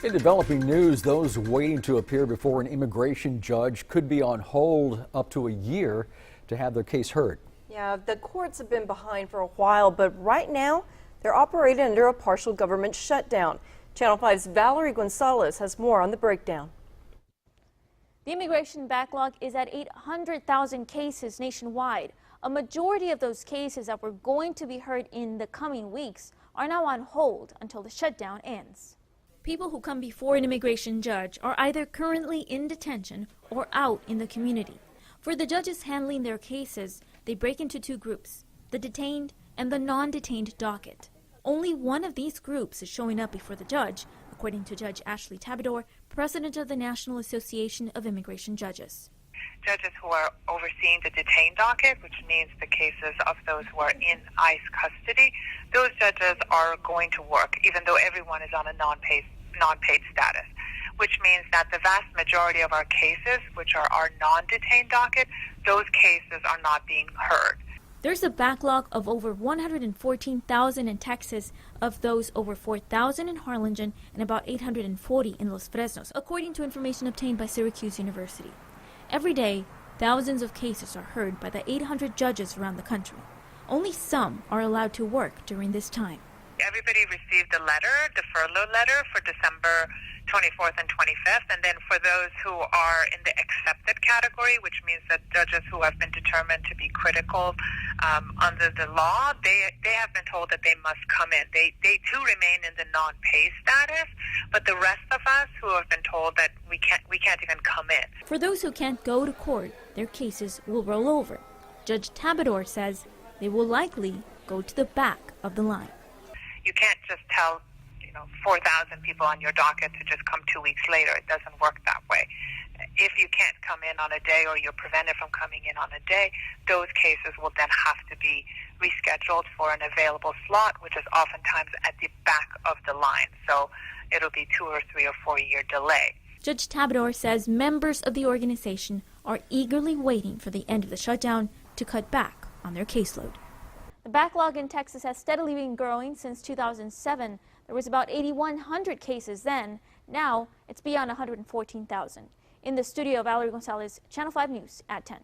In developing news, those waiting to appear before an immigration judge could be on hold up to a year to have their case heard. Yeah, the courts have been behind for a while, but right now they're operating under a partial government shutdown. Channel 5's Valerie Gonzalez has more on the breakdown. The immigration backlog is at 800,000 cases nationwide. A majority of those cases that were going to be heard in the coming weeks are now on hold until the shutdown ends. People who come before an immigration judge are either currently in detention or out in the community. For the judges handling their cases, they break into two groups, the detained and the non-detained docket. Only one of these groups is showing up before the judge, according to Judge Ashley Tabador, president of the National Association of Immigration Judges. Judges who are overseeing the detained docket, which means the cases of those who are in ICE custody, those judges are going to work, even though everyone is on a non-paid status, which means that the vast majority of our cases, which are our non-detained docket, those cases are not being heard. There's a backlog of over 114,000 in Texas, of those over 4,000 in Harlingen and about 840 in Los Fresnos, according to information obtained by Syracuse University. Every day, thousands of cases are heard by the 800 judges around the country. Only some are allowed to work during this time. Everybody received a letter, the furlough letter, for December 24th and 25th, and then for those who are in the accepted category, which means that judges who have been determined to be critical under the law, they have been told that they must come in. They too remain in the non-pay status, but the rest of us who have been told that we can't even come in. For those who can't go to court, their cases will roll over. Judge Tabador says they will likely go to the back of the line. You can't just tell 4,000 people on your docket to just come 2 weeks later. It doesn't work that way. If you can't come in on a day or you're prevented from coming in on a day, those cases will then have to be rescheduled for an available slot, which is oftentimes at the back of the line. So it'll be 2 or 3 or 4 year delay. Judge Tabador says members of the organization are eagerly waiting for the end of the shutdown to cut back on their caseload. The backlog in Texas has steadily been growing since 2007. There was about 8,100 cases then. Now it's beyond 114,000. In the studio, Valerie Gonzalez, Channel 5 News at 10.